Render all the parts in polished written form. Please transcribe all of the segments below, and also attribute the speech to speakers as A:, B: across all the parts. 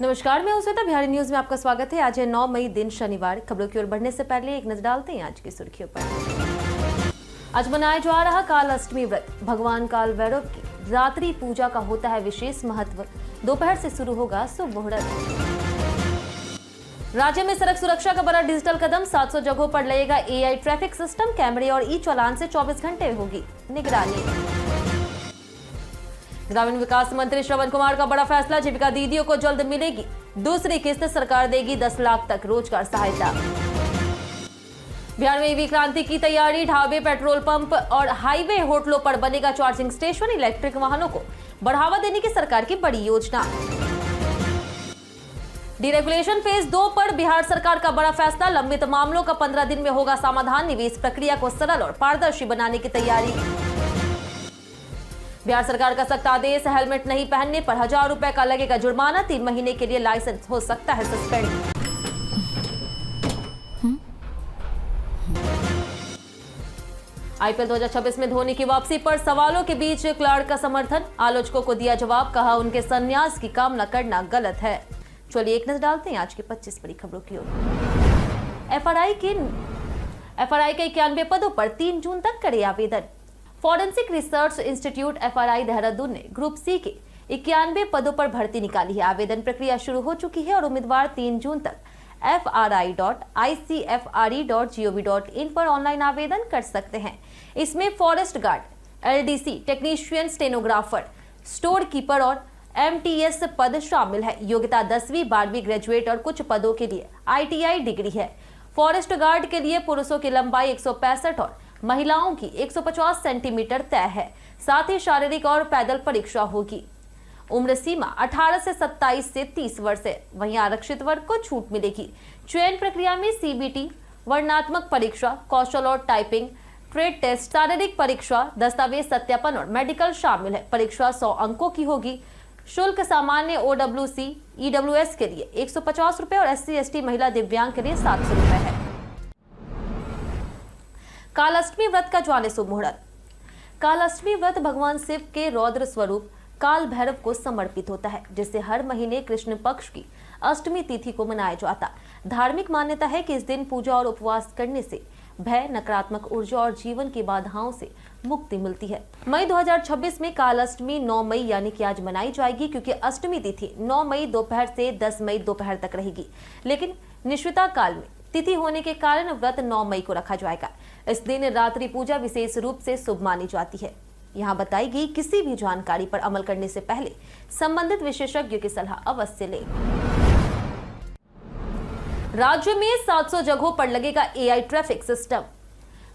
A: नमस्कार, मैं श्वेता। बिहारी न्यूज में आपका स्वागत है। आज है 9 मई, दिन शनिवार। खबरों की ओर बढ़ने से पहले एक नजर डालते हैं आज की सुर्खियों पर। आज मनाया जा रहा काल अष्टमी व्रत। भगवान काल भैरव की रात्रि पूजा का होता है विशेष महत्व। दोपहर से शुरू होगा शुभ मुहूर्त। राज्य में सड़क सुरक्षा का बड़ा डिजिटल कदम। 700 जगहों पर लगेगा AI ट्रैफिक सिस्टम। कैमरे और ई-चालान से 24 घंटे होगी निगरानी। ग्रामीण विकास मंत्री श्रवण कुमार का बड़ा फैसला। जीविका दीदियों को जल्द मिलेगी दूसरी किस्त। सरकार देगी 10 लाख तक रोजगार सहायता। बिहार में ईवी क्रांति की तैयारी। ढाबे, पेट्रोल पंप और हाईवे होटलों पर बनेगा चार्जिंग स्टेशन। इलेक्ट्रिक वाहनों को बढ़ावा देने की सरकार की बड़ी योजना। डीरेगुलेशन फेज 2 पर बिहार सरकार का बड़ा फैसला। लंबित मामलों का 15 दिन में होगा समाधान। निवेश प्रक्रिया को सरल और पारदर्शी बनाने की तैयारी। बिहार सरकार का सख्त आदेश। हेलमेट नहीं पहनने पर 1000 रुपए का लगेगा जुर्माना। 3 महीने के लिए लाइसेंस हो सकता है सस्पेंड। IPL 2026 में धोनी की वापसी पर सवालों के बीच क्लार्क का समर्थन। आलोचकों को दिया जवाब। कहा उनके संन्यास की कामना करना गलत है। चलिए एक नजर डालते हैं आज की 25 बड़ी खबरों की ओर। FRI के 91 पदों पर 3 जून तक करे आवेदन। Forensic research institute FRI Dehradun ने ग्रुप C के 91 पदों पर भर्ती निकाली है। आवेदन प्रक्रिया शुरू हो चुकी है और उम्मीदवार 3 जून तक fri.icfre.gov.in पर ऑनलाइन आवेदन कर सकते हैं। इसमें forest guard, LDC, technician, stenographer, store keeper और MTS पद शामिल है। योग्यता 10वीं, 12वीं ग्रेजुएट और कुछ पदों के लिए ITI डिग्री है। फॉरेस्ट गार्ड के लिए पुरुषों की लंबाई 165 और महिलाओं की 150 सेंटीमीटर तय है। साथ ही शारीरिक और पैदल परीक्षा होगी। उम्र सीमा 18 से 27 से 30 वर्ष है। वहीं आरक्षित वर्ग को छूट मिलेगी। चयन प्रक्रिया में CBT, वर्णनात्मक परीक्षा, कौशल और टाइपिंग, ट्रेड टेस्ट, शारीरिक परीक्षा, दस्तावेज सत्यापन और मेडिकल शामिल है। परीक्षा 100 अंकों की होगी। शुल्क सामान्य OWC, EWS के लिए 150 रुपए और SC/ST महिला दिव्यांग के लिए 700 रुपए है। काल अष्टमी व्रत का जाने शुभ मुहूर्त। काल अष्टमी व्रत भगवान शिव के रौद्र स्वरूप काल भैरव को समर्पित होता है, जिसे हर महीने कृष्ण पक्ष की अष्टमी तिथि को मनाया जाता। धार्मिक मान्यता है कि इस दिन पूजा और उपवास करने से भय, नकारात्मक ऊर्जा और जीवन की बाधाओं से मुक्ति मिलती है। मई 2026 में काल अष्टमी 9 मई यानी कि आज मनाई जाएगी, क्योंकि अष्टमी तिथि 9 मई दोपहर से 10 मई दोपहर तक रहेगी। लेकिन निश्चिता काल में तिथि होने के कारण व्रत 9 मई को रखा जाएगा। इस दिन रात्रि पूजा विशेष रूप से शुभ मानी जाती है। यहाँ बताई गई किसी भी जानकारी पर अमल करने से पहले संबंधित विशेषज्ञों की सलाह अवश्य लें। राज्य में 700 जगहों पर लगेगा AI ट्रैफिक सिस्टम।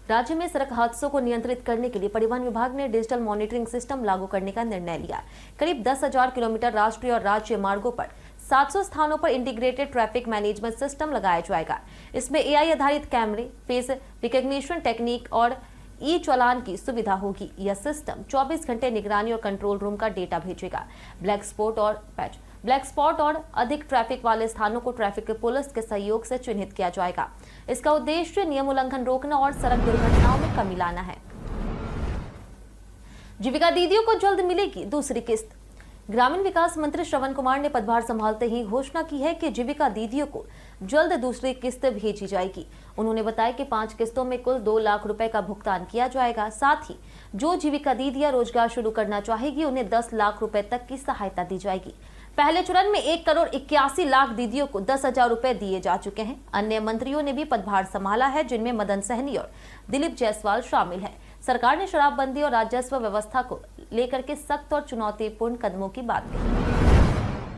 A: राज्य में सड़क हादसों को नियंत्रित करने के लिए परिवहन विभाग ने डिजिटल मॉनिटरिंग सिस्टम लागू करने का निर्णय लिया। करीब 10,000 किलोमीटर राष्ट्रीय और राज्य मार्गों पर 700 स्थानों पर इंटीग्रेटेड ट्रैफिक मैनेजमेंट सिस्टम लगाया जाएगा। इसमें AI आधारित कैमरे, फेस रिकॉग्निशन टेक्निक और ई-चालान की सुविधा होगी। यह सिस्टम 24 घंटे निगरानी और कंट्रोल रूम का डेटा भेजेगा। ब्लैक स्पॉट और अधिक ट्रैफिक वाले स्थानों को ट्रैफिक पुलिस के सहयोग से चिन्हित किया जाएगा। इसका उद्देश्य नियम उल्लंघन रोकना और सड़क दुर्घटनाओं में कमी लाना है। जीविका दीदियों को जल्द मिलेगी दूसरी किस्त। ग्रामीण विकास मंत्री श्रवण कुमार ने पदभार संभालते ही घोषणा की है कि जीविका दीदियों को जल्द दूसरी किस्त भेजी जाएगी। उन्होंने बताया कि 5 किस्तों में कुल 2 लाख रुपए का भुगतान किया जाएगा। साथ ही जो जीविका दीदियां रोजगार शुरू करना चाहेगी उन्हें 10 लाख रुपए तक की सहायता दी जाएगी। पहले चरण में 1 करोड़ 81 लाख दीदियों को 10,000 रुपए दिए जा चुके हैं। अन्य मंत्रियों ने भी पदभार संभाला है, जिनमें मदन सहनी और दिलीप जायसवाल शामिल है। सरकार ने शराबबंदी और राजस्व व्यवस्था को लेकर के सख्त और चुनौतीपूर्ण कदमों की बात कही।